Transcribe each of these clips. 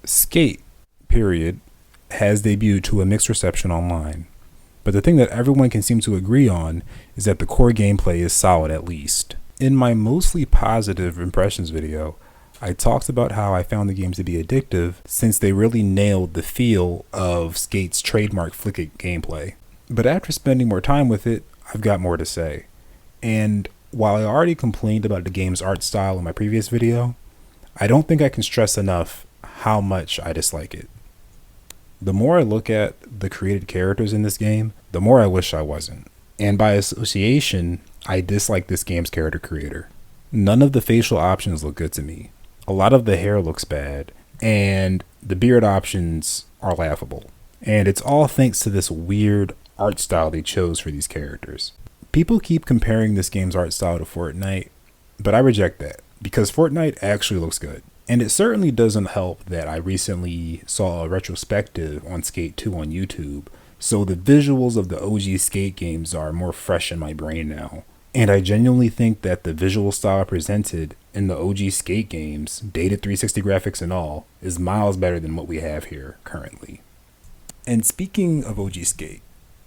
Skate, period, has debuted to a mixed reception online. But the thing that everyone can seem to agree on is that the core gameplay is solid at least. In my mostly positive impressions video, I talked about how I found the games to be addictive since they really nailed the feel of Skate's trademark flick it gameplay. But after spending more time with it, I've got more to say. And while I already complained about the game's art style in my previous video, I don't think I can stress enough how much I dislike it. The more I look at the created characters in this game, the more I wish I wasn't. And by association, I dislike this game's character creator. None of the facial options look good to me. A lot of the hair looks bad, and the beard options are laughable. And it's all thanks to this weird art style they chose for these characters. People keep comparing this game's art style to Fortnite, but I reject that, because Fortnite actually looks good. And it certainly doesn't help that I recently saw a retrospective on Skate 2 on YouTube, so the visuals of the OG Skate games are more fresh in my brain now. And I genuinely think that the visual style presented in the OG Skate games, dated 360 graphics and all, is miles better than what we have here currently. And speaking of OG Skate,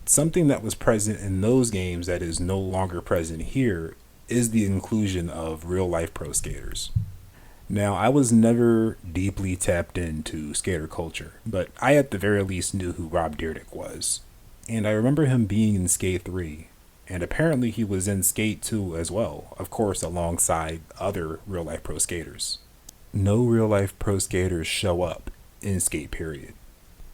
something that was present in those games that is no longer present here is the inclusion of real-life pro skaters. Now, I was never deeply tapped into skater culture, but I at the very least knew who Rob Dyrdek was. And I remember him being in Skate 3, and apparently he was in Skate 2 as well, of course alongside other real-life pro skaters. No real-life pro skaters show up in Skate, period.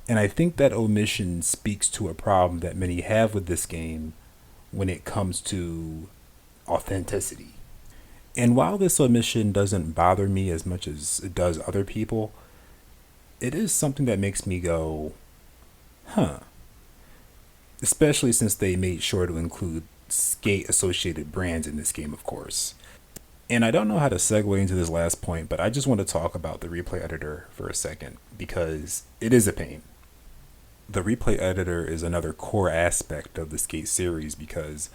And I think that omission speaks to a problem that many have with this game when it comes to authenticity. And while this omission doesn't bother me as much as it does other people, it is something that makes me go, huh. Especially since they made sure to include skate associated brands in this game, of course. And I don't know how to segue into this last point, but I just want to talk about the replay editor for a second, because it is a pain. The replay editor is another core aspect of the Skate series because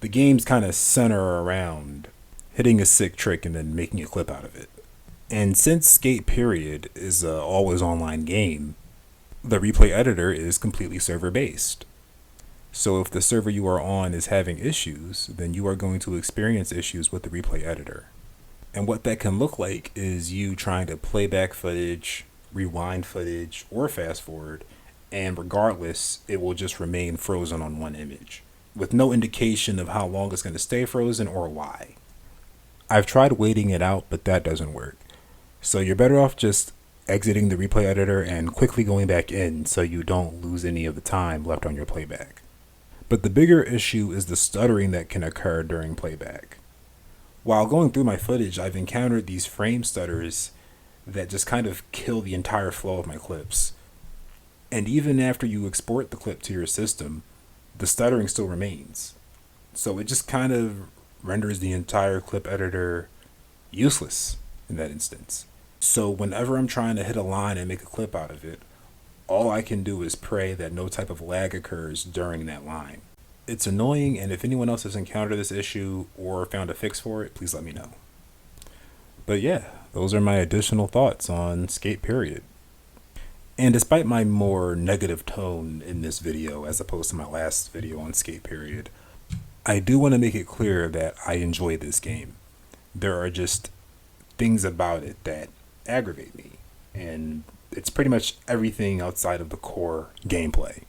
the games kind of center around hitting a sick trick and then making a clip out of it. And since Skate period is a always online game, the replay editor is completely server based. So if the server you are on is having issues, then you are going to experience issues with the replay editor. And what that can look like is you trying to play back footage, rewind footage, or fast forward, and regardless, it will just remain frozen on one image, with no indication of how long it's going to stay frozen or why. I've tried waiting it out, but that doesn't work. So you're better off just exiting the replay editor and quickly going back in so you don't lose any of the time left on your playback. But the bigger issue is the stuttering that can occur during playback. While going through my footage, I've encountered these frame stutters that just kind of kill the entire flow of my clips. And even after you export the clip to your system, the stuttering still remains. So it just kind of renders the entire clip editor useless in that instance. So whenever I'm trying to hit a line and make a clip out of it, all I can do is pray that no type of lag occurs during that line. It's annoying, and if anyone else has encountered this issue or found a fix for it, please let me know. But yeah, those are my additional thoughts on Skate period. And despite my more negative tone in this video as opposed to my last video on Skate period, I do want to make it clear that I enjoy this game. There are just things about it that aggravate me, and it's pretty much everything outside of the core gameplay.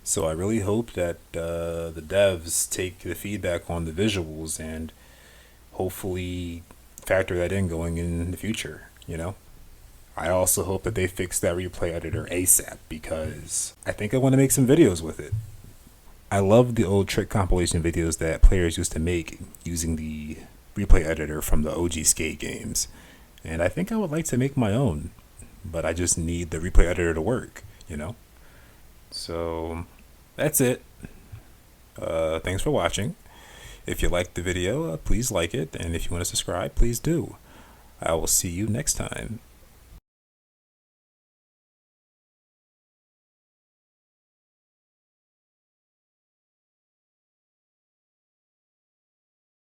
So I really hope that the devs take the feedback on the visuals and hopefully factor that in going in the future, you know? I also hope that they fix that replay editor ASAP because I think I want to make some videos with it. I love the old trick compilation videos that players used to make using the replay editor from the OG Skate games. And I think I would like to make my own, but I just need the replay editor to work, you know? So that's it. Thanks for watching. If you liked the video, please like it. And if you want to subscribe, please do. I will see you next time.